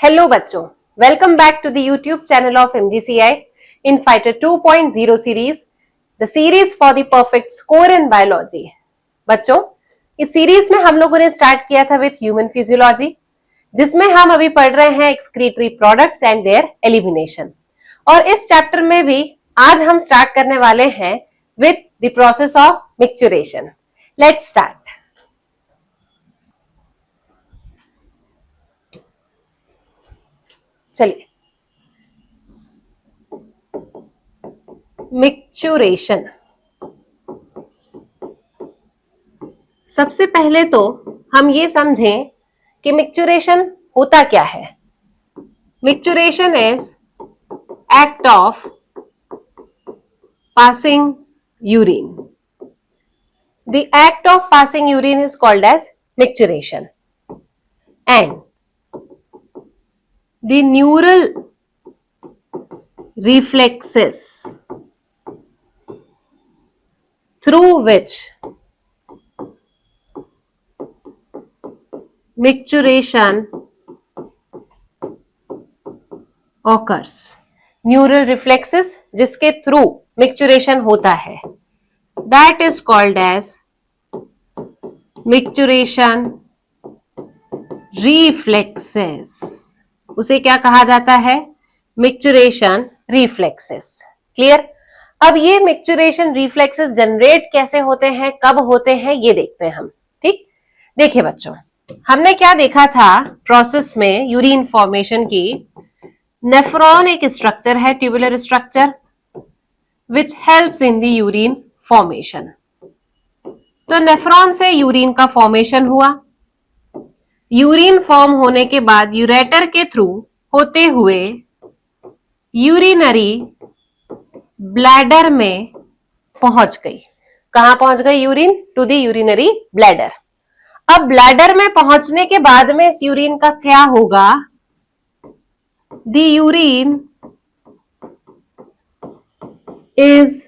Hello बच्चों, welcome back to the YouTube channel of MGCI in Fighter 2.0 series, the series for the perfect score in biology. बच्चों, इस series में हम लोगों ने स्टार्ट किया था विथ ह्यूमन फिजियोलॉजी, जिसमें हम अभी पढ़ रहे हैं excretory products and there elimination. और इस चैप्टर में भी आज हम स्टार्ट करने वाले हैं with the process of micturition. Let's start. चलिए, मिक्सचरेशन। सबसे पहले तो हम ये समझें कि मिक्सचरेशन होता क्या है। Micturition is act of passing urine. The act of passing urine is called as micturition and the neural reflexes through which micturition occurs. Neural reflexes जिसके थ्रू मिक्सचरेशन होता है, that is called as micturition reflexes. उसे क्या कहा जाता है? Micturition reflexes. Clear? अब ये मिक्सचरेशन रिफ्लेक्सेस जनरेट कैसे होते हैं, कब होते हैं, ये देखते हैं हम। ठीक, देखिए बच्चों, हमने क्या देखा था प्रोसेस में यूरिन फॉर्मेशन की। नेफ्रॉन एक स्ट्रक्चर है, tubular structure, which helps in the urine formation. तो नेफ्रॉन से यूरिन का फॉर्मेशन हुआ। यूरिन फॉर्म होने के बाद यूरेटर के थ्रू होते हुए यूरिनरी ब्लैडर में पहुंच गई। कहां पहुंच गई urine? To the urinary bladder. अब ब्लैडर में पहुंचने के बाद में इस यूरिन का क्या होगा? The urine is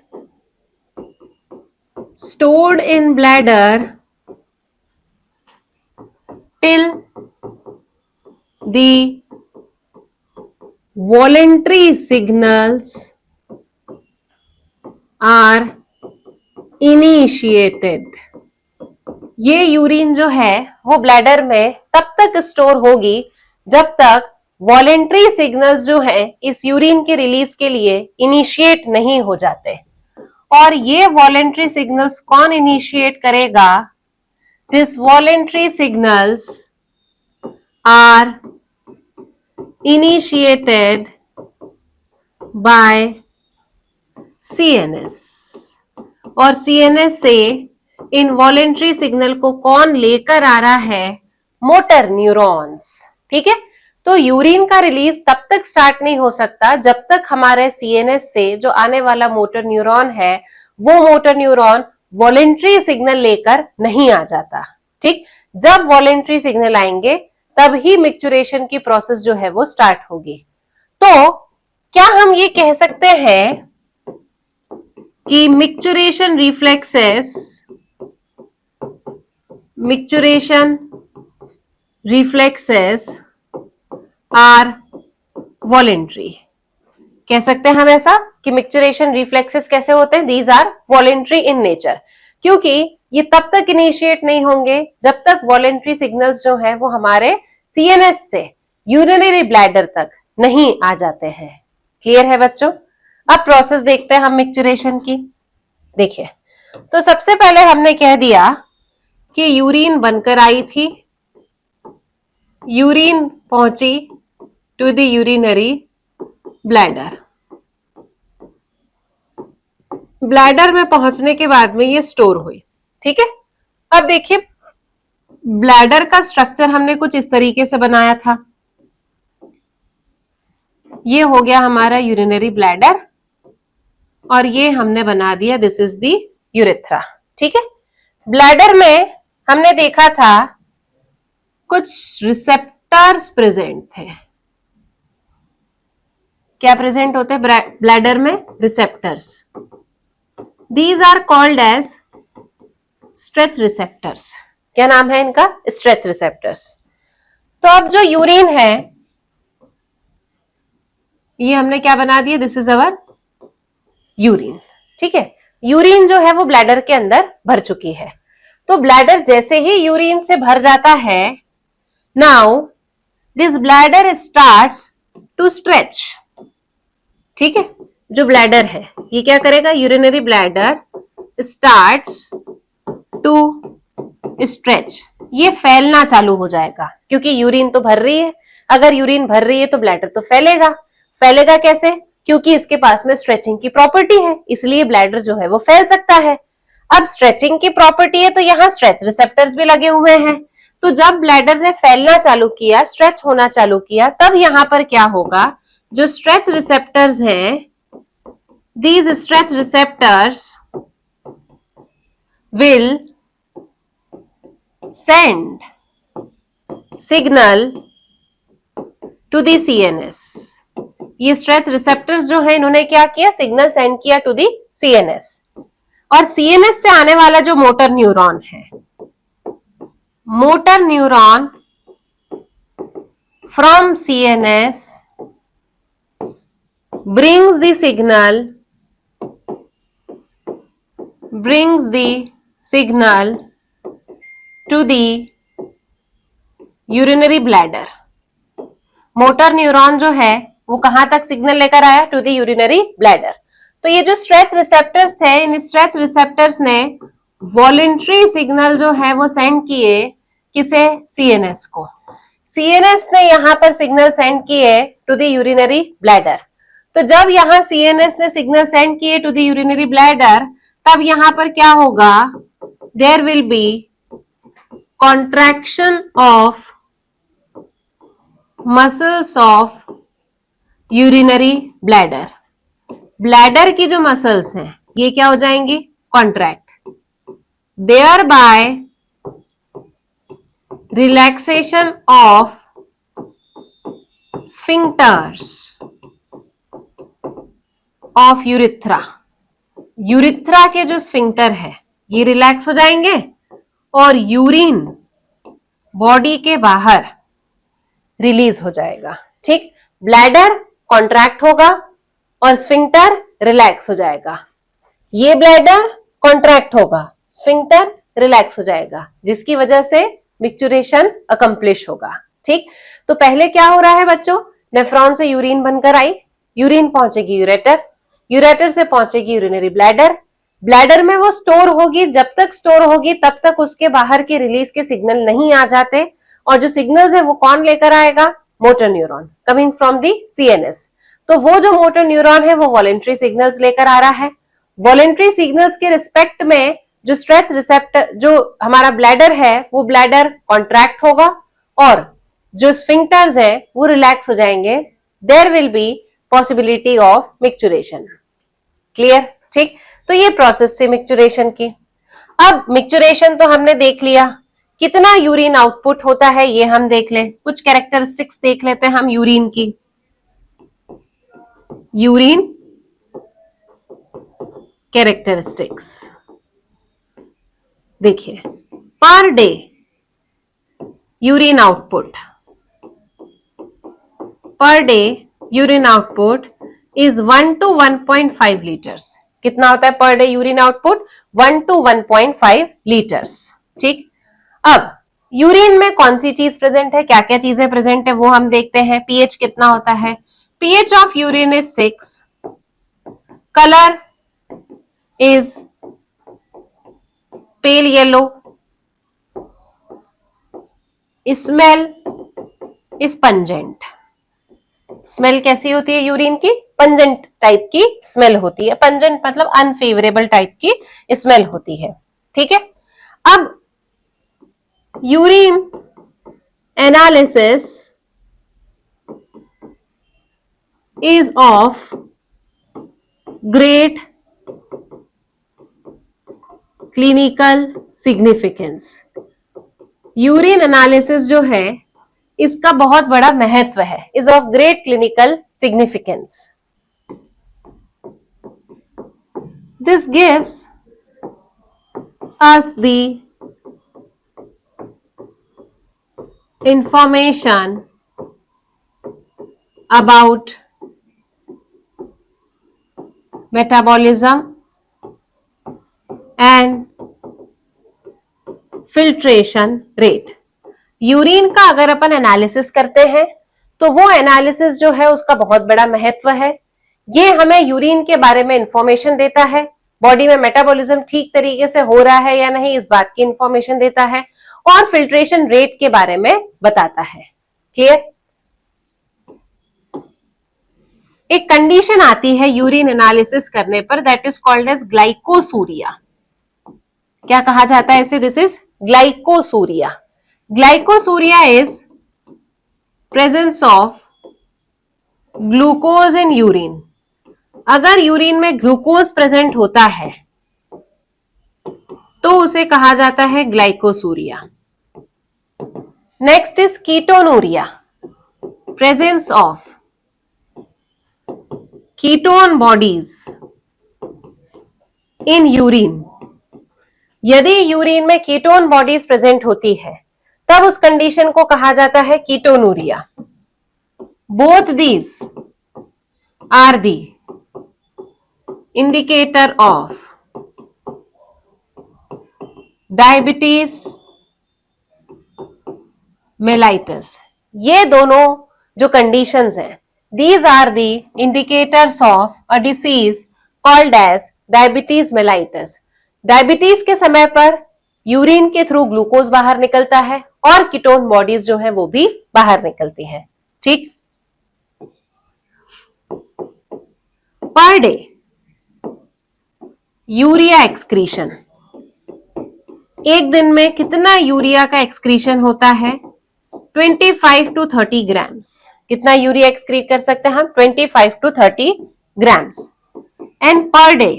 stored in bladder till the voluntary signals are initiated. ये यूरिन जो है वो ब्लैडर में तब तक स्टोर होगी जब तक वॉलेंट्री सिग्नल्स जो है इस यूरिन के रिलीज के लिए इनिशिएट नहीं हो जाते। और ये वॉलेंट्री सिग्नल्स कौन इनिशिएट करेगा? This voluntary signals are initiated by CNS. और सीएनएस से इन वॉलेंट्री सिग्नल को कौन लेकर आ रहा है? Motor neurons. ठीक है, तो यूरिन का रिलीज तब तक स्टार्ट नहीं हो सकता जब तक हमारे सीएनएस से जो आने वाला मोटर न्यूरॉन है वो मोटर न्यूरॉन वॉलेंट्री सिग्नल लेकर नहीं आ जाता। ठीक, जब वॉलेंट्री सिग्नल आएंगे तब ही मिक्सचरेशन की प्रोसेस जो है वो स्टार्ट होगी। तो क्या हम ये कह सकते हैं कि मिक्सचरेशन रिफ्लेक्सेस आर वॉलेंट्री? कह सकते हैं हम ऐसा कि मिक्सचरेशन रिफ्लेक्सेस कैसे होते हैं? These are voluntary in nature, क्योंकि ये तब तक इनिशिएट नहीं होंगे जब तक वॉलेंट्री सिग्नल्स जो है वो हमारे सीएनएस से यूरिनरी ब्लैडर तक नहीं आ जाते हैं। क्लियर है बच्चों? अब प्रोसेस देखते हैं हम मिक्सचरेशन की। देखिए, तो सबसे पहले हमने कह दिया कि यूरिन बनकर आई थी, यूरिन पहुंची to the urinary bladder. Bladder में पहुंचने के बाद में ये स्टोर हुई। ठीक है, अब देखिए ब्लैडर का स्ट्रक्चर हमने कुछ इस तरीके से बनाया था। ये हो गया हमारा यूरिनरी ब्लैडर और ये हमने बना दिया दिस इज द यूरेथ्रा। ठीक है, ब्लैडर में हमने देखा था कुछ रिसेप्टर्स प्रेजेंट थे। क्या प्रेजेंट होते हैं ब्लैडर में? Receptors. These are called as stretch receptors. क्या नाम है इनका? Stretch receptors. तो अब जो यूरिन है ये हमने क्या बना दिया, दिस इज अवर यूरिन। ठीक है, यूरिन जो है वो ब्लैडर के अंदर भर चुकी है। तो ब्लैडर जैसे ही यूरिन से भर जाता है, now this bladder starts to stretch. ठीक है, जो ब्लैडर है ये क्या करेगा, urinary bladder starts to stretch, ये फैलना चालू हो जाएगा क्योंकि यूरिन तो भर रही है। अगर यूरिन भर रही है तो ब्लैडर तो फैलेगा। फैलेगा कैसे, क्योंकि इसके पास में स्ट्रेचिंग की प्रॉपर्टी है, इसलिए ब्लैडर जो है वो फैल सकता है। अब स्ट्रेचिंग की प्रॉपर्टी है तो यहाँ स्ट्रेच रिसेप्टर्स भी लगे हुए हैं। तो जब ब्लैडर ने फैलना चालू किया, स्ट्रेच होना चालू किया, तब यहाँ पर क्या होगा, जो स्ट्रेच रिसेप्टर्स हैं, these stretch receptors will send signal to the CNS। ये स्ट्रेच रिसेप्टर्स जो है इन्होंने क्या किया, सिग्नल सेंड किया टू दी CNS। और CNS से आने वाला जो मोटर न्यूरॉन है, motor neuron from CNS brings the signal to the urinary bladder। Motor neuron जो है वो कहां तक सिग्नल लेकर आया, टू द यूरिनरी ब्लैडर। तो ये जो स्ट्रेच रिसेप्टर्स थे, इन स्ट्रेच रिसेप्टर्स ने वॉलेंट्री सिग्नल जो है वो सेंड किए, किसे, CNS को। CNS ने यहां पर सिग्नल सेंड किए टू द यूरिनरी ब्लैडर। तो जब यहां CNS ने सिग्नल सेंड किए टू द यूरिनरी ब्लैडर, तब यहां पर क्या होगा, there will be contraction of muscles of urinary bladder. Bladder की जो मसल्स हैं ये क्या हो जाएंगी, contract, thereby relaxation of sphincters of urethra. Urethra के जो स्फिंक्टर है ये रिलैक्स हो जाएंगे और यूरिन बॉडी के बाहर रिलीज हो जाएगा। ठीक, ब्लैडर कॉन्ट्रैक्ट होगा और स्फिंक्टर रिलैक्स हो जाएगा। ये ब्लैडर कॉन्ट्रैक्ट होगा, स्फिंक्टर रिलैक्स हो जाएगा, जिसकी वजह से मिक्चुरेशन अकम्प्लिश होगा। ठीक, तो पहले क्या हो रहा है बच्चों, नेफ्रॉन से यूरिन बनकर आई, यूरिन पहुंचेगी यूरेटर, यूरेटर से पहुंचेगी यूरिनरी ब्लैडर, ब्लैडर में वो स्टोर होगी, जब तक स्टोर होगी तब तक उसके बाहर के रिलीज के सिग्नल नहीं आ जाते। और जो सिग्नल्स है वो कौन लेकर आएगा, motor neuron coming from the CNS। तो वो जो मोटर न्यूरॉन है वो वॉलेंट्री सिग्नल्स लेकर आ रहा है। वॉलेंट्री सिग्नल्स के रिस्पेक्ट में जो स्ट्रेच रिसेप्टर, जो हमारा ब्लैडर है वो ब्लैडर कॉन्ट्रैक्ट होगा और जो स्फिंक्टर्स है वो रिलैक्स हो जाएंगे। There will be possibility of micturition. Clear, ठीक, तो ये प्रोसेस थी मिक्चुरेशन की। अब मिक्चुरेशन तो हमने देख लिया, कितना यूरिन आउटपुट होता है ये हम देख लें, कुछ कैरेक्टरिस्टिक्स देख लेते हैं हम यूरिन की। यूरिन कैरेक्टरिस्टिक्स देखिए, पर डे यूरिन आउटपुट, पर day urine output is 1 to 1.5 litres. कितना होता है पर day urine output, 1 to 1.5 litres. ठीक, अब यूरिन में कौन सी चीज प्रेजेंट है, क्या क्या चीजें प्रेजेंट है वो हम देखते हैं। पीएच कितना होता है, pH of urine is 6, colour is pale yellow, smell is pungent. Smell कैसी होती है यूरिन की, पंजेंट टाइप की स्मेल होती है। पंजेंट मतलब अनफेवरेबल टाइप की स्मेल होती है। ठीक है, अब urine analysis is of great clinical significance। Urine analysis जो है इसका बहुत बड़ा महत्व है, is of great clinical significance. This gives us the information about metabolism and filtration rate. Urine का अगर अपन एनालिसिस करते हैं तो वो एनालिसिस जो है उसका बहुत बड़ा महत्व है। ये हमें यूरिन के बारे में इंफॉर्मेशन देता है, बॉडी में मेटाबॉलिज्म ठीक तरीके से हो रहा है या नहीं इस बात की इंफॉर्मेशन देता है, और फिल्ट्रेशन रेट के बारे में बताता है। क्लियर? एक कंडीशन आती है यूरिन एनालिसिस करने पर, that is called as glycosuria. क्या कहा जाता है इसे? This is glycosuria. Glycosuria is presence of glucose in urine. अगर यूरिन में ग्लूकोज प्रेजेंट होता है तो उसे कहा जाता है ग्लाइकोसूरिया। Next is ketonuria, presence of ketone bodies in urine. यदि यूरिन में कीटोन बॉडीज प्रेजेंट होती है तब उस कंडीशन को कहा जाता है ketonuria. Both these are the indicator of diabetes mellitus. ये दोनों जो कंडीशंस हैं, these are the indicators of a disease called as diabetes mellitus. Diabetes के समय पर यूरिन के थ्रू ग्लूकोज बाहर निकलता है और कीटोन बॉडीज जो है वो भी बाहर निकलती हैं। ठीक? पर डे यूरिया एक्सक्रीशन, एक दिन में कितना यूरिया का एक्सक्रीशन होता है? 25 to 30 ग्राम्स। कितना यूरिया एक्सक्रीट कर सकते हैं हम? 25 to 30 grams. And per day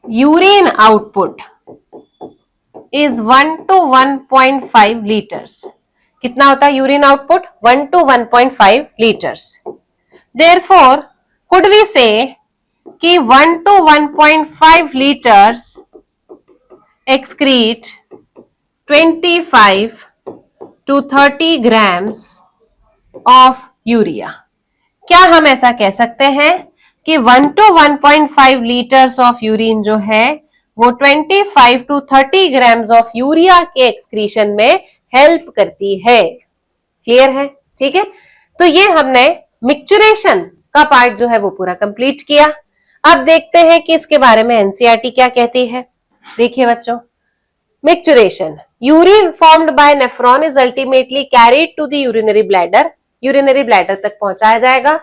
urine output is 1 to 1.5 litres. कितना होता है urine output? 1 to 1.5 litres. Therefore could we say कि 1 to 1.5 litres excrete 25 to 30 grams of urea। क्या हम ऐसा कह सकते हैं कि 1 to 1.5 लीटर्स ऑफ यूरिन जो है वो 25 to 30 ग्राम्स ऑफ यूरिया के एक्सक्रीशन में हेल्प करती है। क्लियर है? ठीक है, तो ये हमने मिक्सचरेशन का पार्ट जो है वो पूरा कंप्लीट किया। अब देखते हैं कि इसके बारे में एनसीईआरटी क्या कहती है। देखिए बच्चों, micturition, urine formed by nephron is ultimately carried to the urinary bladder. Urinary bladder तक पहुंचाया जाएगा,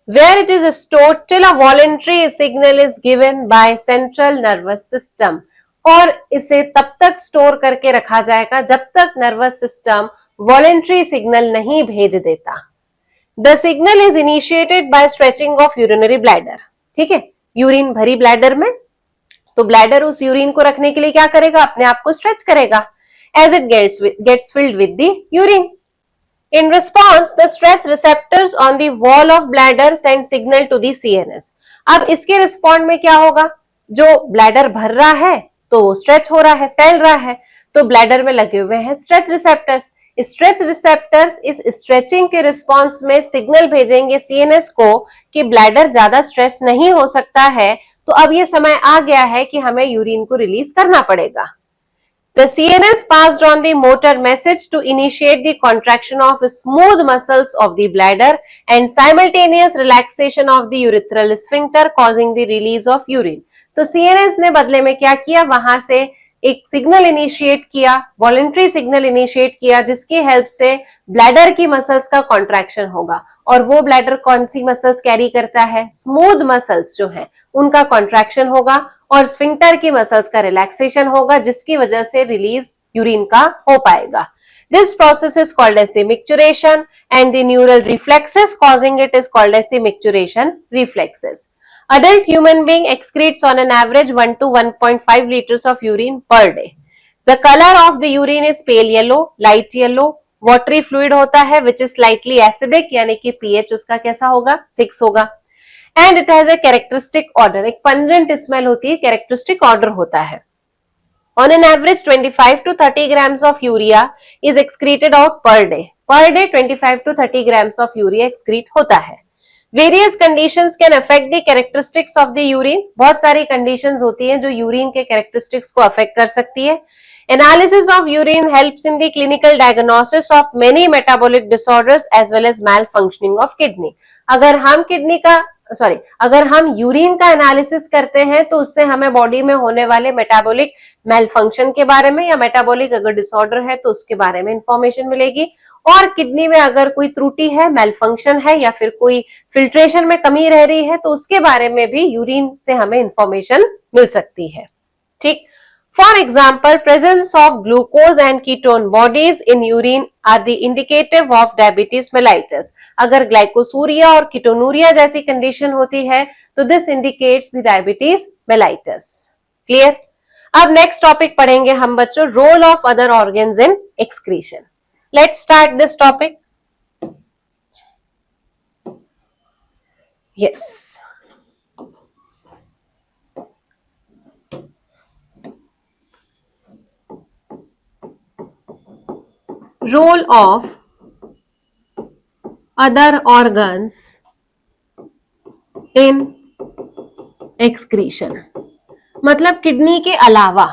where it is stored till a voluntary signal is given by central nervous system। और इसे तब तक स्टोर करके रखा जाएगा जब तक नर्वस सिस्टम वॉलेंट्री सिग्नल नहीं भेज देता। The signal is initiated by stretching of urinary bladder. ठीक है, यूरिन भरी ब्लैडर में, तो ब्लैडर उस यूरिन को रखने के लिए क्या करेगा? अपने आप को स्ट्रेच करेगा as it gets filled with the urine. In response, the stretch receptors on the wall of bladder send signal to the CNS। अब इसके रिस्पॉन्ड में क्या होगा? जो ब्लैडर भर रहा है तो स्ट्रेच हो रहा है, फैल रहा है, तो ब्लैडर में लगे हुए हैं स्ट्रेच रिसेप्टर्स। स्ट्रेच रिसेप्टर्स इस स्ट्रेचिंग के रिस्पॉन्स में सिग्नल भेजेंगे सीएनएस को कि ब्लैडर ज्यादा स्ट्रेस नहीं हो सकता है, तो अब ये समय आ गया है कि हमें यूरिन को रिलीज करना पड़ेगा। The CNS passed on the motor message to initiate the contraction of smooth muscles of the bladder and simultaneous relaxation of the urethral sphincter causing the release of urine। तो CNS ने बदले में क्या किया? वहां से एक सिग्नल इनिशिएट किया, वॉलेंट्री सिग्नल इनिशिएट किया, जिसकी हेल्प से ब्लैडर की मसल्स का कॉन्ट्रैक्शन होगा। और वो ब्लैडर कौन सी मसल्स कैरी करता है? स्मूथ मसल्स जो है उनका कॉन्ट्रैक्शन होगा और स्फिंक्टर की मसल्स का रिलैक्सेशन होगा, जिसकी वजह से रिलीज यूरिन का हो पाएगा। This process is called as the micturition and the neural reflexes causing it is called as the micturition reflexes। Adult human being excretes on an average 1 to 1.5 liters of urine per day। The color of the urine is pale yellow, light yellow, watery fluid होता है which is slightly acidic, यानी कि pH उसका कैसा होगा? 6 होगा। And it has a characteristic odor, एक pungent smell होती है, characteristic odor होता है। On an average 25 to 30 grams of urea is excreted out per day। Per day 25 to 30 grams of urea excrete होता है। Various conditions can affect the characteristics of the urine, बहुत सारी conditions होती हैं जो urine के कैरेक्टरिस्टिक्स को affect कर सकती है। Analysis of urine helps in the clinical diagnosis of many metabolic disorders as well as malfunctioning of kidney. अगर हम यूरिन का एनालिसिस करते हैं तो उससे हमें बॉडी में होने वाले मेटाबॉलिक मेल फंक्शन के बारे में या मेटाबॉलिक अगर डिसऑर्डर है तो उसके बारे में इंफॉर्मेशन मिलेगी, और किडनी में अगर कोई त्रुटि है, मेल फंक्शन है या फिर कोई फिल्ट्रेशन में कमी रह रही है तो उसके बारे में भी यूरिन से हमें इंफॉर्मेशन मिल सकती है। ठीक, For example, presence of glucose and ketone bodies in urine are the indicative of diabetes mellitus. अगर ग्लाइकोसूरिया और कीटोनूरिया जैसी कंडीशन होती है तो this indicates the diabetes mellitus. Clear? अब नेक्स्ट टॉपिक पढ़ेंगे हम बच्चों, role of other organs in excretion. Let's start this topic. Yes, role of other organs in excretion, मतलब किडनी के अलावा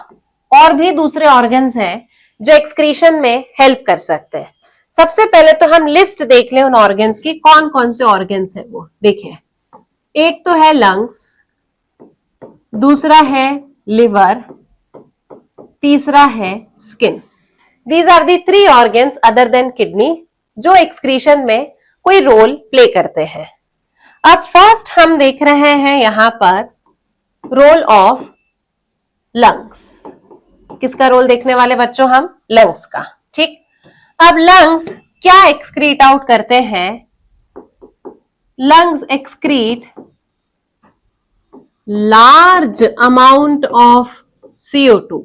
और भी दूसरे ऑर्गन्स हैं जो एक्सक्रीशन में हेल्प कर सकते हैं। सबसे पहले तो हम लिस्ट देख लें उन ऑर्गन्स की, कौन कौन से ऑर्गन्स हैं वो देखें। एक तो है लंग्स, दूसरा है लिवर, तीसरा है skin. These are the three organs other than kidney जो एक्सक्रीशन में कोई रोल प्ले करते हैं। अब फर्स्ट हम देख रहे हैं यहां पर रोल ऑफ लंग्स। किसका रोल देखने वाले बच्चों हम? लंग्स का। ठीक, अब लंग्स क्या एक्सक्रीट आउट करते हैं? Lungs excrete large amount of CO2।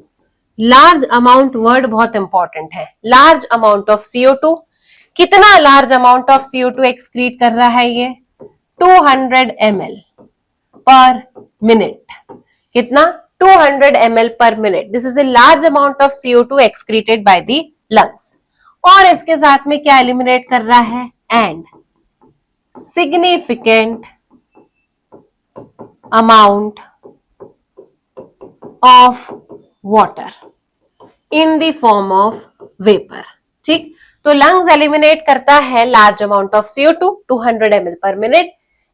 Large amount word बहुत इंपॉर्टेंट है। लार्ज अमाउंट ऑफ CO2, कितना large amount of CO2 excrete कर रहा है ये? 200 ml पर मिनट। कितना? 200 ml per minute. This is the large amount of CO2 excreted by the lungs. और इसके साथ में क्या एलिमिनेट कर रहा है? And significant amount of water in the form of vapour. ठीक, तो लंग्स एलिमिनेट करता है large amount of CO2 200 ml per minute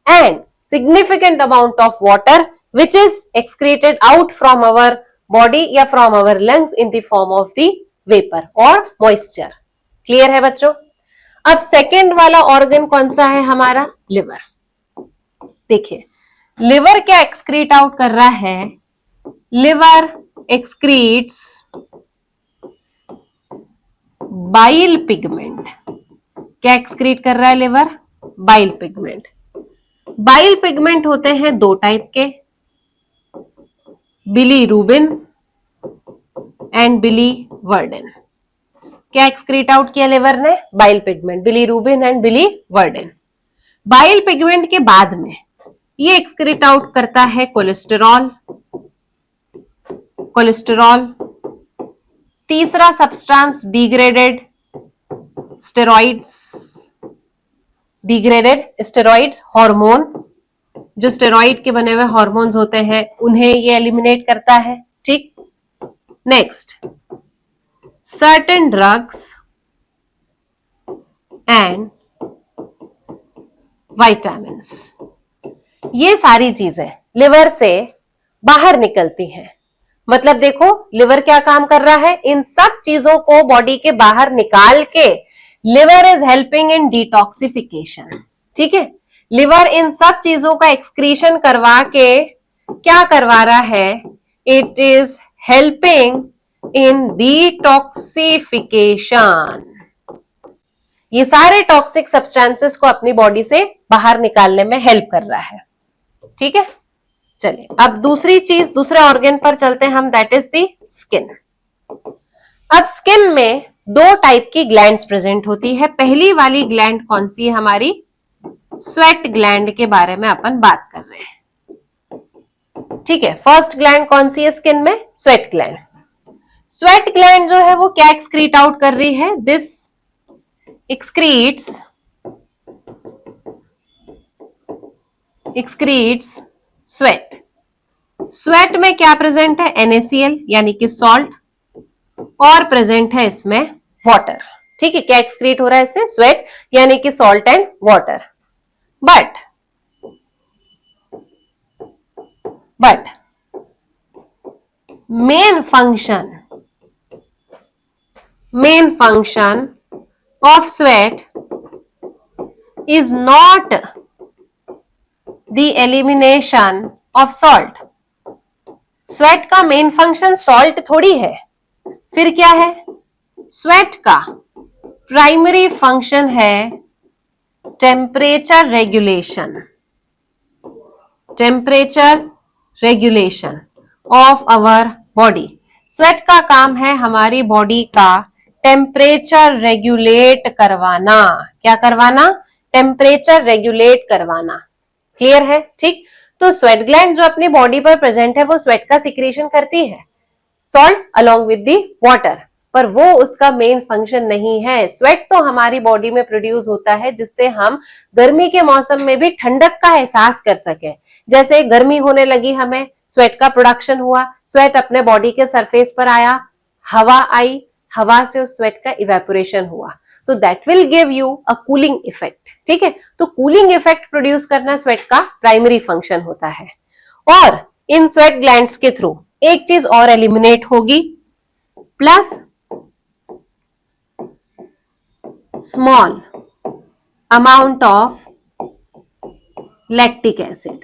and significant amount of water which is excreted out from our body या from our lungs in the form of the vapour और moisture. Clear है बच्चों? अब second वाला organ कौन सा है हमारा? लिवर। देखिए, लिवर क्या एक्सक्रीट आउट कर रहा है? Liver excretes bile pigment. क्या एक्सक्रीट कर रहा है liver? Bile pigment. Bile pigment होते हैं दो टाइप के, बिलीरुबिन एंड बिलीवर्डेन। क्या एक्सक्रीट आउट किया लिवर ने? Bile pigment, bilirubin and biliverdin. Bile pigment के बाद में ये एक्सक्रीट आउट करता है कोलेस्टेरॉल। कोलेस्टेरॉल, तीसरा substance degraded steroids, degraded steroid hormone, जो स्टेरॉइड के बने हुए हार्मोन्स होते हैं उन्हें ये एलिमिनेट करता है। ठीक, next certain drugs and vitamins. ये सारी चीजें लिवर से बाहर निकलती हैं। मतलब देखो, लिवर क्या काम कर रहा है? इन सब चीजों को बॉडी के बाहर निकाल के liver is helping in detoxification. ठीक है, लिवर इन सब चीजों का एक्सक्रीशन करवा के क्या करवा रहा है? It is helping in detoxification. ये सारे टॉक्सिक सब्सटेंसेस को अपनी बॉडी से बाहर निकालने में हेल्प कर रहा है। ठीक है, चलिए अब दूसरी चीज, दूसरे ऑर्गन पर चलते हैं हम, दैट इज द स्किन। अब स्किन में दो टाइप की ग्लैंड्स प्रेजेंट होती है। पहली वाली ग्लैंड कौन सी है हमारी? स्वेट ग्लैंड के बारे में अपन बात कर रहे हैं। ठीक है, फर्स्ट ग्लैंड कौन सी है स्किन में? Sweat gland. स्वेट ग्लैंड जो है वो क्या एक्सक्रीट आउट कर रही है? This excretes excretes sweat. Sweat में क्या प्रेजेंट है? NaCl यानी कि सॉल्ट, और प्रेजेंट है इसमें वाटर। ठीक है, क्या एक्सक्रीट हो रहा है इससे? स्वेट यानी कि salt and water. But main function of sweat is not the elimination of salt. Sweat का मेन फंक्शन सॉल्ट थोड़ी है, फिर क्या है? स्वेट का प्राइमरी फंक्शन है temperature regulation of our body. Sweat का काम है हमारी बॉडी का टेम्परेचर रेगुलेट करवाना। क्या करवाना? टेम्परेचर रेगुलेट करवाना। क्लियर है? ठीक। तो स्वेट ग्लैंड जो अपनी बॉडी पर प्रेजेंट है वो स्वेट का सिक्रीशन करती है, salt along with the water, पर वो उसका मेन फंक्शन नहीं है। स्वेट तो हमारी बॉडी में प्रोड्यूस होता है जिससे हम गर्मी के मौसम में भी ठंडक का एहसास कर सके। जैसे गर्मी होने लगी, हमें स्वेट का प्रोडक्शन हुआ, स्वेट अपने बॉडी के सरफेस पर आया, हवा आई, हवा से उस स्वेट का इवेपोरेशन हुआ, तो that will give you a cooling effect. ठीक है, तो कूलिंग इफेक्ट प्रोड्यूस करना स्वेट का प्राइमरी फंक्शन होता है। और इन स्वेट ग्लैंड्स के थ्रू एक चीज और एलिमिनेट होगी, plus small amount of lactic acid.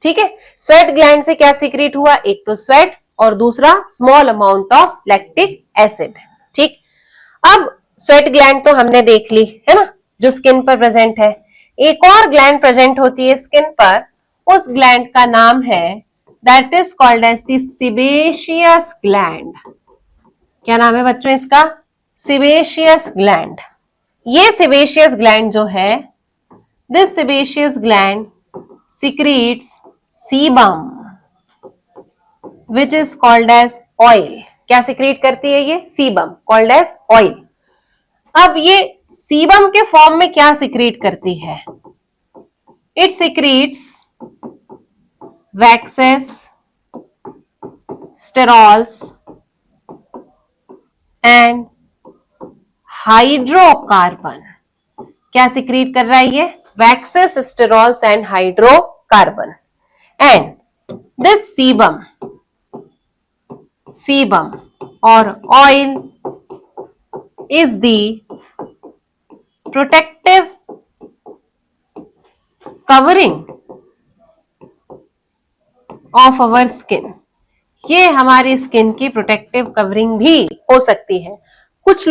ठीक है, स्वेट ग्लैंड से क्या सीक्रेट हुआ? एक तो स्वेट और दूसरा small amount of lactic acid. ठीक, अब स्वेट ग्लैंड तो हमने देख ली है ना, जो स्किन पर प्रेजेंट है। एक और ग्लैंड प्रेजेंट होती है स्किन पर, उस ग्लैंड का नाम है that is called as the sebaceous gland. क्या नाम है बच्चों इसका? Sebaceous gland. ये सीबेशियस ग्लैंड जो है, this sebaceous gland secretes sebum which is called as oil। क्या सिक्रीट करती है ये? Sebum, called as oil. अब ये सीबम के फॉर्म में क्या सिक्रीट करती है? It secretes waxes, sterols and hydrocarbon. क्या सिक्रीट कर रहा है ये? Waxes, sterols and hydrocarbon. And this sebum or oil is the protective covering of our skin। ये हमारी स्किन की प्रोटेक्टिव कवरिंग भी हो सकती है। कुछ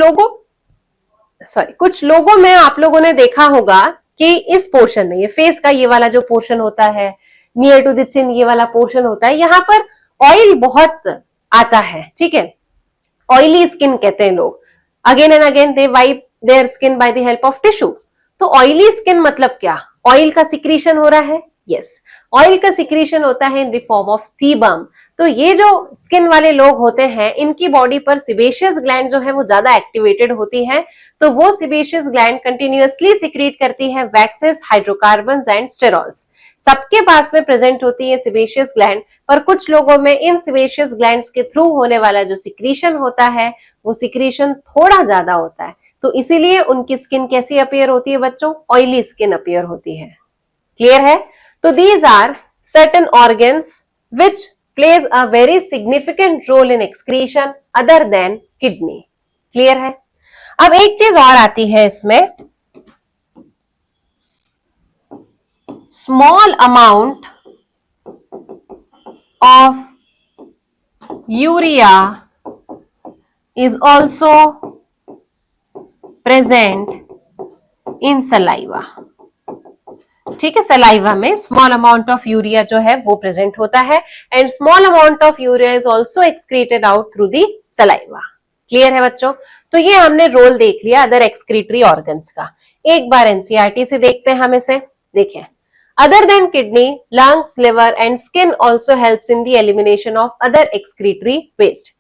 लोगों में आप लोगों ने देखा होगा कि इस पोर्शन में, ये फेस का ये वाला जो पोर्शन होता है, नियर टू द चिन ये वाला पोर्शन होता है, यहाँ पर ऑयल बहुत आता है। ठीक है, ऑयली स्किन कहते हैं लोग। Again and again they wipe their skin by the help of tissue. तो ऑयली स्किन मतलब क्या? ऑयल का सिक्रीशन हो रहा है। यस, ऑयल का सिक्रीशन होता है इन द फॉर्म ऑफ सीबम। तो ये जो स्किन वाले लोग होते हैं, इनकी बॉडी पर सिबेशियस ग्लैंड जो है वो ज्यादा एक्टिवेटेड होती है, तो वो सिबेशियस ग्लैंड कंटिन्यूअसली सिक्रीट करती है वैक्सेस, हाइड्रोकार्बन्स एंड स्टेरॉल्स। सबके पास में प्रेजेंट होती है सिबेशियस ग्लैंड, पर कुछ लोगों में इन सिबेशियस ग्लैंड्स के थ्रू होने वाला जो सिक्रीशन होता है वो सिक्रीशन थोड़ा ज्यादा होता है, तो इसीलिए उनकी स्किन कैसी अपीयर होती है बच्चों? ऑयली स्किन अपीयर होती है। क्लियर है? तो these are certain organs which plays a very significant role in excretion other than kidney। Clear है? अब एक चीज और आती है इसमें, small amount of urea is also present in saliva. ठीक है, सलाइवा में स्मॉल अमाउंट ऑफ यूरिया जो है वो प्रेजेंट होता है, and small amount of urea is also excreted out through the saliva. Clear है बच्चों? तो ये हमने रोल देख लिया अदर एक्सक्रीटरी ऑर्गन्स का। एक बार एनसीईआरटी से देखते हैं हम इसे। देखें, other than kidney, lungs, liver and skin also helps in the elimination of other excretory waste.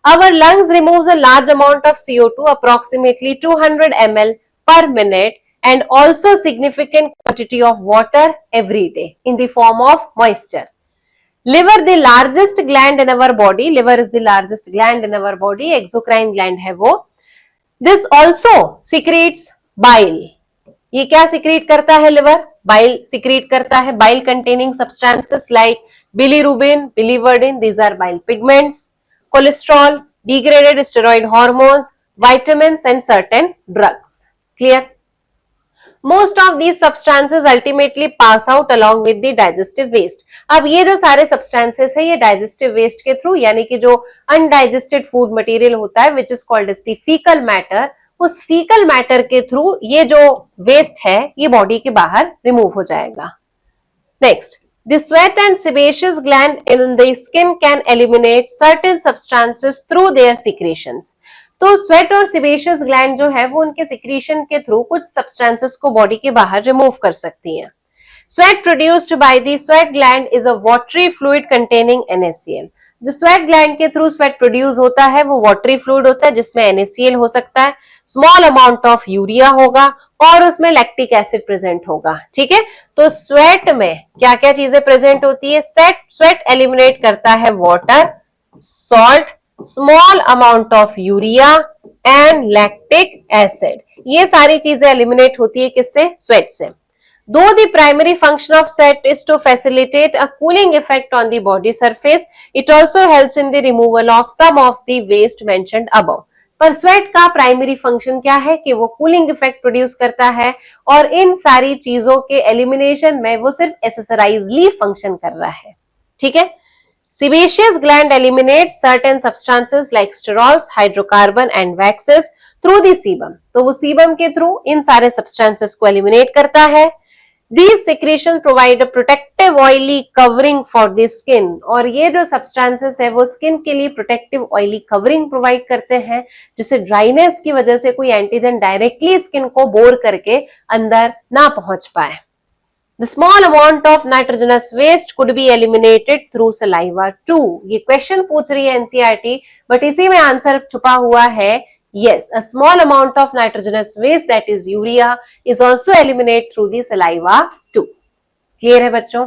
Our lungs removes a large amount of CO2, approximately 200 ml per minute, and also significant quantity of water every day in the form of moisture. Liver the largest gland in our body, liver is the largest gland in our body, exocrine gland है वो. This also secretes bile. ये क्या secrete करता है liver? Bile secrete करता है. Bile containing substances like bilirubin, biliverdin, these are bile pigments, cholesterol, degraded steroid hormones, vitamins and certain drugs. Clear? Most of these substances ultimately pass out along with the digestive waste. अब ये जो सारे substances है ये digestive waste के through यानी कि जो undigested food material होता है which is called as the fecal matter, उस fecal matter के थ्रू ये जो waste है ये body के बाहर remove हो जाएगा. Next, the sweat and sebaceous gland in the skin can eliminate certain substances through their secretions. तो स्वेट और सिबेशियस ग्लैंड जो है वो उनके सिक्रीशन के थ्रू कुछ सब्सटेंसेस को बॉडी के बाहर रिमूव कर सकती हैं. Sweat produced by the sweat gland is a watery fluid containing NaCl. जो स्वेट ग्लैंड के थ्रू स्वेट प्रोड्यूस होता है वो वाटरी फ्लूइड होता है जिसमें NaCl हो सकता है, स्मॉल अमाउंट ऑफ यूरिया होगा और उसमें लैक्टिक एसिड प्रेजेंट होगा. ठीक है, तो स्वेट में क्या क्या चीजें प्रेजेंट होती है? स्वेट एलिमिनेट करता है water, salt, small amount of urea and lactic acid. ये सारी चीजें एलिमिनेट होती है किससे? स्वेट से. Though the primary function of sweat is to facilitate a cooling effect on the body surface, it also helps in the removal of some of the waste mentioned above. पर sweat का primary function क्या है कि वो cooling effect produce करता है और इन सारी चीजों के एलिमिनेशन में वो सिर्फ एक्सेसराइजली फंक्शन कर रहा है. ठीक है. Sebaceous gland eliminates certain substances like sterols, hydrocarbon and waxes through the sebum. तो वो sebum के थ्रू इन सारे substances को eliminate करता है. These secretions provide a protective oily covering for the skin. और ये जो substances है वो skin के लिए protective oily covering provide करते हैं जिससे dryness की वजह से कोई antigen directly skin को bore करके अंदर ना पहुंच पाए. The small amount of nitrogenous waste could be eliminated through saliva too. ये क्वेश्चन पूछ रही है NCERT, बट इसी में आंसर छुपा हुआ है. Yes, a small amount of nitrogenous waste that is urea is also eliminated through the saliva too. Clear है बच्चों?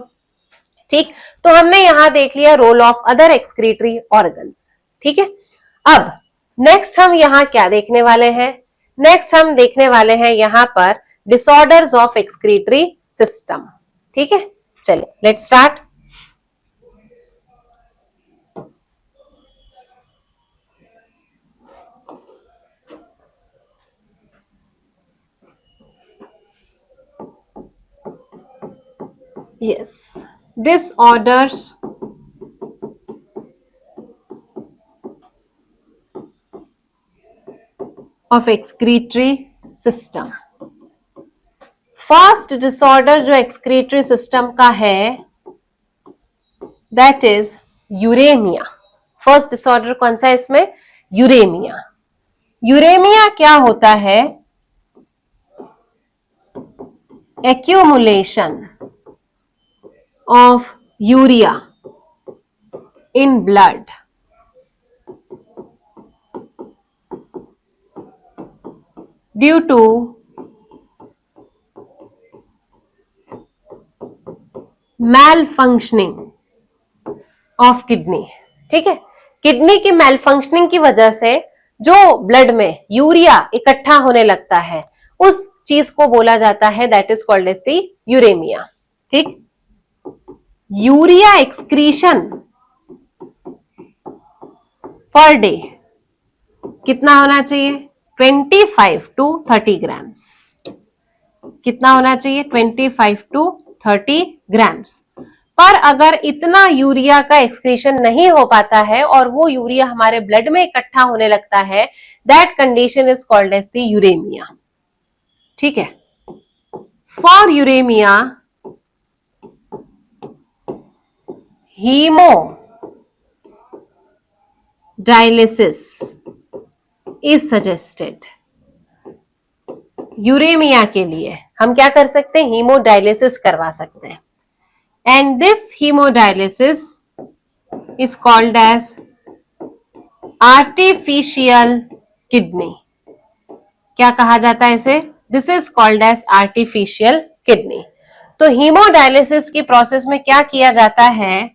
ठीक, तो हमने यहाँ देख लिया role of other excretory organs. ठीक है, अब नेक्स्ट हम यहाँ क्या देखने वाले हैं? नेक्स्ट हम देखने वाले हैं यहाँ पर डिसऑर्डर्स ऑफ एक्सक्रीटरी सिस्टम. ठीक है, चलिए let's start. Yes, disorders of excretory system. First disorder जो एक्सक्रीटरी सिस्टम का है that is uraemia. First disorder कौन सा है इसमें? यूरेमिया. यूरेमिया क्या होता है? Accumulation of urea in blood due to malfunctioning of kidney. ठीक है, किडनी की मैल फंक्शनिंग की वजह से जो ब्लड में यूरिया इकट्ठा होने लगता है उस चीज को बोला जाता है that is called as the uraemia. ठीक, यूरिया एक्सक्रीशन पर डे कितना होना चाहिए? 25 to 30 ग्राम्स. कितना होना चाहिए? 25 to 30 ग्राम्स. पर अगर इतना यूरिया का एक्सक्रीशन नहीं हो पाता है और वो यूरिया हमारे ब्लड में इकट्ठा होने लगता है, that condition is called as the uraemia. ठीक है, for uraemia haemodialysis is suggested. Uraemia के लिए हम क्या कर सकते हैं? हीमोडायलिसिस करवा सकते हैं. And this hemodialysis is called as artificial kidney. क्या कहा जाता है इसे? This is called as artificial kidney. तो हीमोडायलिसिस की प्रोसेस में क्या किया जाता है,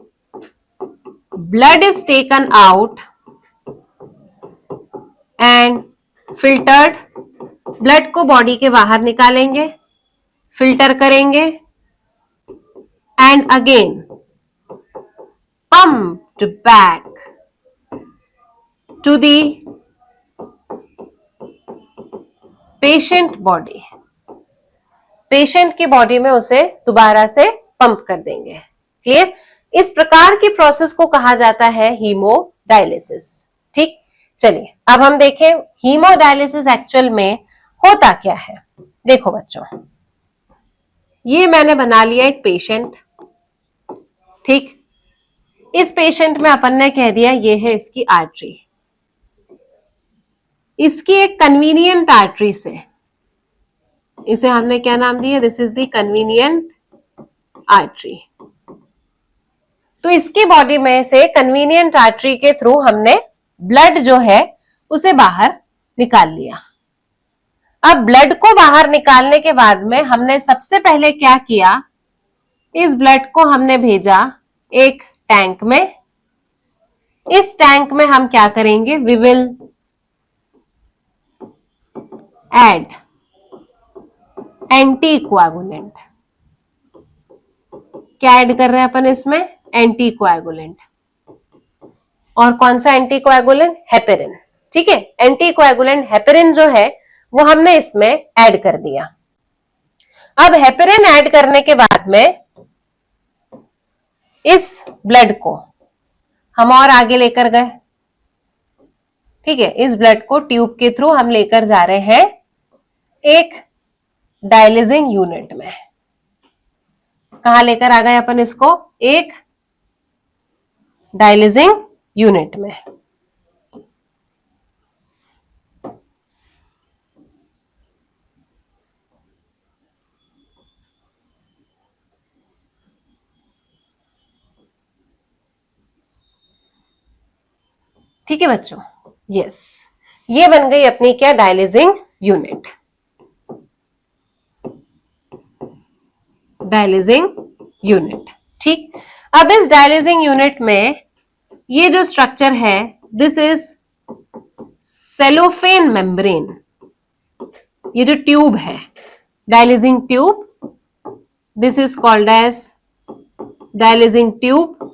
blood is taken out and filtered, blood को बॉडी के बाहर निकालेंगे, फिल्टर करेंगे and again pumped back to the patient body, patient की बॉडी में उसे दोबारा से पंप कर देंगे। क्लियर? इस प्रकार की प्रोसेस को कहा जाता है हीमोडायलिसिस। ठीक, चलिए अब हम देखें हीमोडायलिसिस एक्चुअल में होता क्या है। देखो बच्चों, ये मैंने बना लिया एक पेशेंट। ठीक, इस पेशेंट में अपन ने कह दिया ये है इसकी आर्टरी, इसकी एक कन्वीनियंट आर्टरी से, इसे हमने क्या नाम दिया, this is the convenient artery. तो इसकी बॉडी में से कन्वीनियंट आर्टरी के थ्रू हमने ब्लड जो है उसे बाहर निकाल लिया। अब ब्लड को बाहर निकालने के बाद में हमने सबसे पहले क्या किया, इस ब्लड को हमने भेजा एक टैंक में। इस टैंक में हम क्या करेंगे, we will add anticoagulant. क्या ऐड कर रहे हैं अपन इसमें, एंटी कोएगुलेंट। और कौन सा एंटी कोएगुलेंट, हेपेरिन। ठीक है, एंटी कोएगुलेंट हेपेरिन जो है वो हमने इसमें ऐड कर दिया। अब हेपेरिन ऐड करने के बाद में इस ब्लड को हम और आगे लेकर गए। ठीक है, इस ब्लड को ट्यूब के थ्रू हम लेकर जा रहे हैं एक डायलिसिंग यूनिट में। कहां लेकर आ गए अपन इसको, एक डायलिसिंग यूनिट में। ठीक है बच्चों, यस, ये बन गई अपनी क्या, डायलिसिंग यूनिट। Dialysing unit. ठीक, अब इस डायलिसिंग यूनिट में ये जो स्ट्रक्चर है, दिस इज सेलोफेन मेम्ब्रेन। ये जो ट्यूब है, dialysing tube, this is called as dialysing tube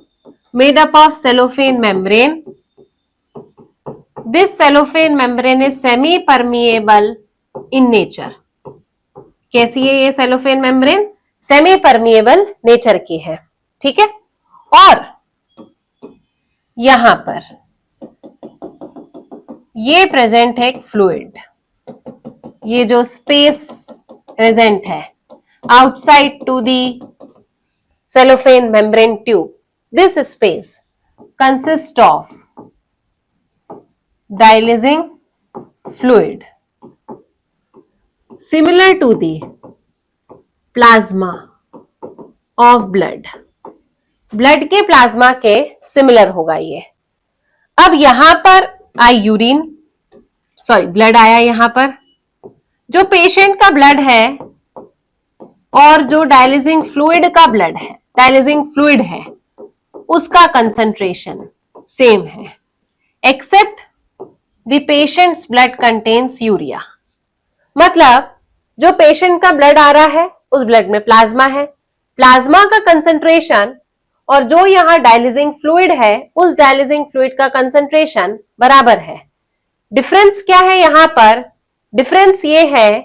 made up of cellophane membrane. This cellophane membrane is semi-permeable in nature. कैसी है ये cellophane membrane? Semi-permeable nature की है। ठीक है, और यहां पर ये प्रेजेंट है एक फ्लूइड, ये जो स्पेस प्रेजेंट है outside to the cellophane membrane tube, this space consists of dialysing fluid similar to the plasma of blood. Blood के प्लाज्मा के सिमिलर होगा ये। अब यहां पर आई यूरिन, सॉरी ब्लड आया यहां पर। जो पेशेंट का ब्लड है और जो डायलिसिंग फ्लूइड का ब्लड है, डायलिसिंग फ्लूइड है, उसका कंसंट्रेशन सेम है, except The patient's blood contains urea. मतलब जो पेशेंट का ब्लड आ रहा है उस ब्लड में प्लाज्मा है, प्लाज्मा का कंसंट्रेशन और जो यहां डायलिसिंग फ्लूइड है उस डायलिसिंग फ्लूइड का कंसंट्रेशन बराबर है। डिफरेंस क्या है यहां पर, डिफरेंस ये है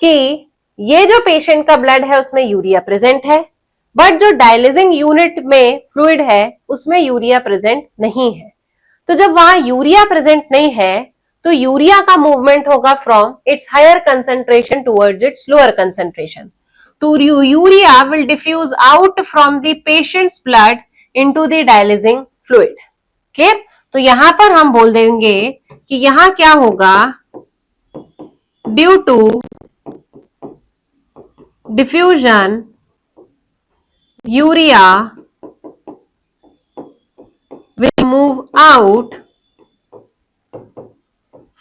कि ये जो पेशेंट का ब्लड है उसमें यूरिया प्रेजेंट है, बट जो डायलिसिंग यूनिट में फ्लूइड है उसमें यूरिया प्रेजेंट नहीं है। तो जब वहां यूरिया प्रेजेंट नहीं है तो यूरिया का मूवमेंट होगा from its higher concentration towards its lower concentration. तो urea will diffuse out from the patient's blood into the dialysing fluid. Clear? तो यहां पर हम बोल देंगे कि यहां क्या होगा, due to diffusion urea will move out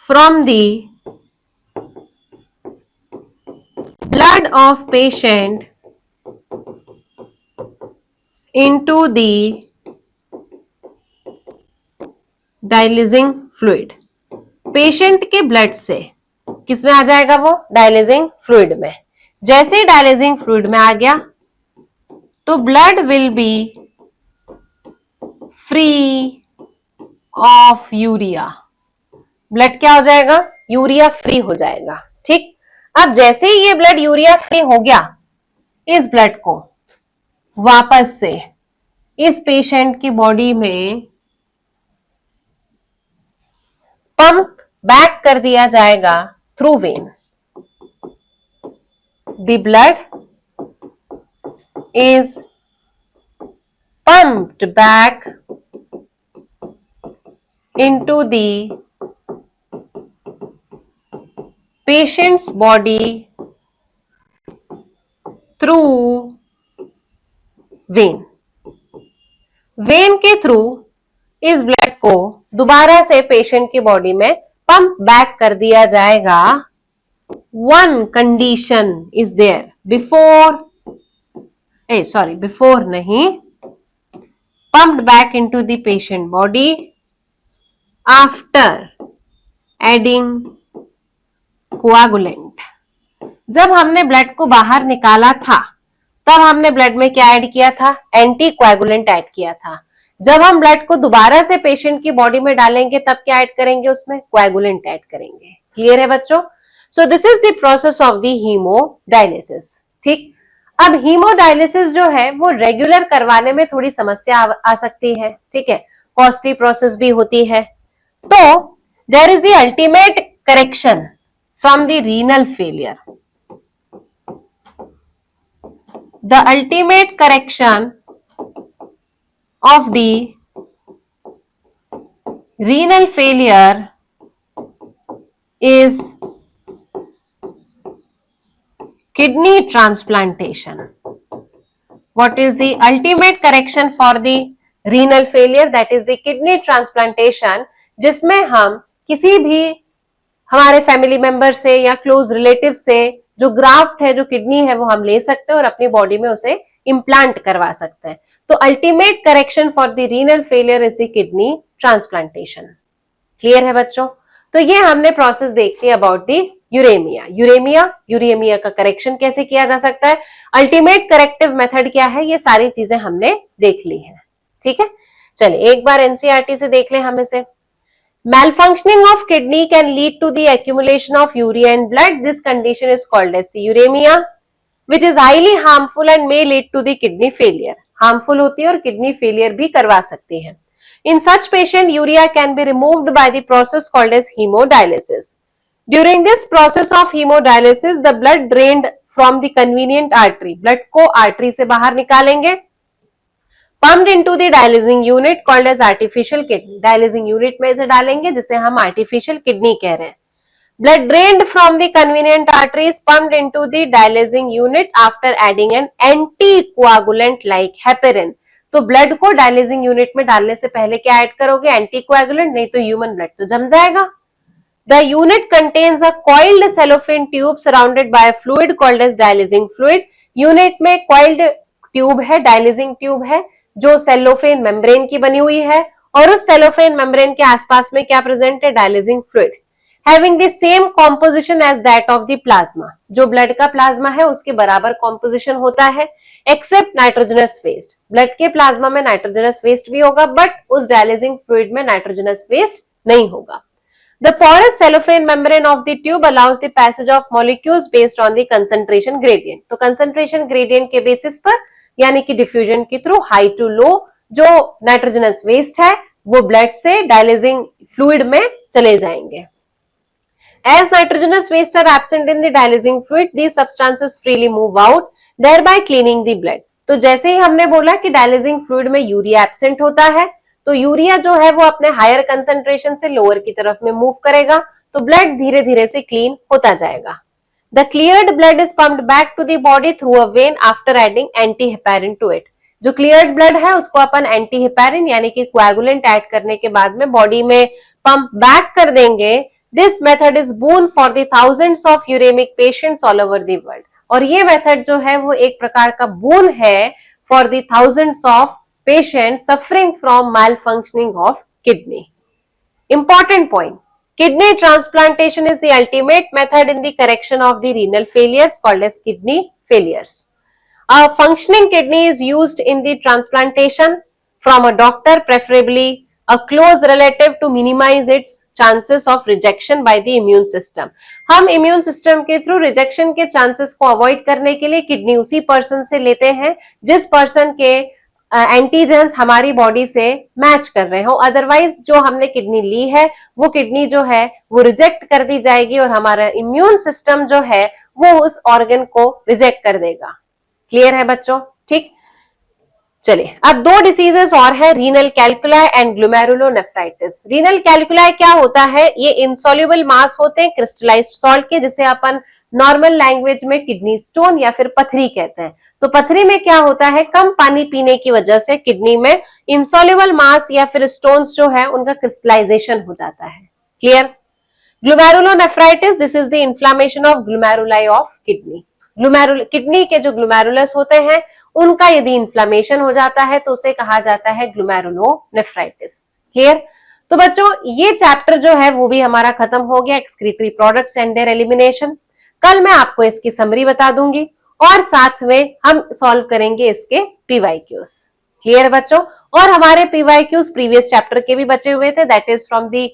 from the blood of patient into the dialysing fluid। Patient के ब्लड से किसमें आ जाएगा वो? डायलिजिंग फ्लूइड में। जैसे ही डायलिजिंग फ्लूइड में आ गया तो blood will be free of urea. Blood क्या हो जाएगा? यूरिया फ्री हो जाएगा। ठीक, अब जैसे ही ये ब्लड यूरिया फ्री हो गया, इस ब्लड को वापस से इस पेशेंट की बॉडी में पंप बैक कर दिया जाएगा through when. The blood is pumped back into the patient's body through vein। When के थ्रू इस ब्लड को दोबारा से पेशेंट की बॉडी में पंप बैक कर दिया जाएगा। One condition is there before before नहीं, pumped back into the patient body after adding coagulant। जब हमने ब्लड को बाहर निकाला था तब हमने ब्लड में क्या ऐड किया था? एंटी कोएगुलेंट ऐड किया था। जब हम ब्लड को दोबारा से पेशेंट की बॉडी में डालेंगे तब क्या ऐड करेंगे? उसमें कोएगुलेंट ऐड करेंगे। क्लियर है बच्चों? So this is the process of the haemodialysis. ठीक, अब हीमोडायलिसिस जो है वो रेगुलर करवाने में थोड़ी समस्या आ सकती है। ठीक है, कॉस्टली प्रोसेस भी होती है। तो there is the ultimate correction from the renal failure. The ultimate correction of the renal failure is kidney transplantation। What is the ultimate correction for the renal failure? That is the kidney transplantation, जिसमें हम किसी भी हमारे family member से या close relative से जो graft है, जो किडनी है, वो हम ले सकते हैं और अपनी बॉडी में उसे इम्प्लांट करवा सकते हैं। तो ultimate correction for the renal failure is the kidney transplantation. Clear है बच्चों? तो ये हमने प्रोसेस देख ली अबाउट दी यूरेमिया का करेक्शन कैसे किया जा सकता है, अल्टीमेट करेक्टिव मेथड क्या है, ये सारी चीजें हमने देख ली हैं। ठीक है, चलिए एक बार एनसीईआरटी से देख लें हम इसे। Malfunctioning of kidney can lead to the accumulation of urea in blood. This condition is called as the uremia, which is highly harmful and may lead to the kidney failure. Harmful होती है और kidney failure भी करवा सकती है। In such patient, urea can be removed by the process called as hemodialysis. During this process of hemodialysis, the blood drained from the convenient artery. Blood को artery से बाहर निकालेंगे, pumped into the dialysing unit called as artificial kidney. Dialysing unit में इसे डालेंगे जिसे हम artificial kidney कह रहे हैं। Blood drained from the convenient arteries pumped into the dialysing unit after adding an anticoagulant like heparin. तो ब्लड को डायलिसिंग यूनिट में डालने से पहले क्या ऐड करोगे? एंटीकोएगुलेंट, नहीं तो ह्यूमन ब्लड तो जम जाएगा। The unit contains a coiled cellophane tube surrounded by fluid called as dialysing fluid. Unit में कॉइल्ड ट्यूब है, डायलिसिंग ट्यूब है, जो सेलोफेन मेम्ब्रेन की बनी हुई है, और उस सेलोफेन मेम्ब्रेन के आसपास में क्या प्रेजेंट है? Dialysing fluid having the same composition as that of the plasma। जो ब्लड का प्लाज्मा है उसके बराबर कॉम्पोजिशन होता है, एक्सेप्ट नाइट्रोजनस वेस्ट। ब्लड के प्लाज्मा में नाइट्रोजनस वेस्ट भी होगा, बट उस डायलिसिंग फ्लूइड में नाइट्रोजनस वेस्ट नहीं होगा। The porous cellophane membrane of the tube allows the passage of molecules based on the concentration gradient। तो concentration gradient के बेसिस पर, यानी कि डिफ्यूजन के थ्रू हाई टू लो, जो नाइट्रोजनस वेस्ट है वो ब्लड से डायलिसिंग फ्लूइड में चले जाएंगे। As nitrogenous waste are absent in the dialysing fluid, these substances freely move out, thereby cleaning the blood। तो जैसे ही हमने बोला कि डायलिसिंग फ्लूइड में यूरिया एब्सेंट होता है, तो यूरिया जो है वो अपने हायर कंसंट्रेशन से लोअर की तरफ में मूव करेगा, तो ब्लड धीरे धीरे से क्लीन होता जाएगा। The cleared blood is pumped back to the body through a vein after adding antiheparin to it। जो क्लियर्ड ब्लड है उसको अपन एंटीहेपेरिन यानी कि कोएगुलेंट ऐड करने के बाद में बॉडी में पंप बैक कर देंगे। This method is boon for the thousands of uremic patients all over the world। और ये मेथड जो है वो एक प्रकार का बोन है for the thousands of patient suffering from malfunctioning of kidney. Important point. Kidney transplantation is the ultimate method in the correction of the renal failures called as kidney failures. A functioning kidney is used in the transplantation from a doctor, preferably a close relative, to minimize its chances of rejection by the immune system. हम immune system के through rejection के chances को avoid करने के लिए kidney उसी person से लेते हैं जिस person के एंटीजेंस हमारी बॉडी से मैच कर रहे हो. अदरवाइज जो हमने किडनी ली है वो किडनी जो है वो रिजेक्ट कर दी जाएगी और हमारा इम्यून सिस्टम जो है वो उस ऑर्गन को रिजेक्ट कर देगा. क्लियर है बच्चों? ठीक, चलिए अब दो डिसीजेस और है, रीनल कैल्कुलाई एंड ग्लोमेरुलोनेफ्राइटिस. रीनल कैल्कुलाई क्या होता है? ये इनसॉल्युबल मास होते हैं क्रिस्टलाइज्ड सॉल्ट के, जिसे अपन नॉर्मल लैंग्वेज में किडनी स्टोन या फिर पथरी कहते हैं. तो पथरी में क्या होता है, कम पानी पीने की वजह से किडनी में इंसॉल्युबल मास या फिर स्टोन्स जो है उनका क्रिस्टलाइजेशन हो जाता है. Clear? Glomerulonephritis, this is the inflammation of glomeruli of kidney. Kidney के जो ग्लोमेरुलस होते हैं उनका यदि इन्फ्लामेशन हो जाता है तो उसे कहा जाता है ग्लोमेरुलोनेफ्राइटिस. क्लियर? तो बच्चों ये चैप्टर जो है वो भी हमारा खत्म हो गया, excretory products and there elimination. कल मैं आपको इसकी समरी बता दूंगी और साथ में हम सॉल्व करेंगे इसके पीवाईक्यूज. क्लियर बच्चों? और हमारे पीवाईक्यूज प्रीवियस चैप्टर के भी बचे हुए थे, that is from the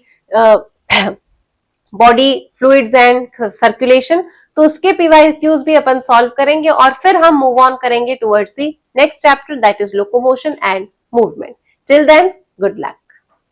body fluids and circulation. तो उसके पीवाईक्यूज भी अपन सॉल्व करेंगे और फिर हम मूव ऑन करेंगे towards the next chapter, that is locomotion and movement. Till then, good luck.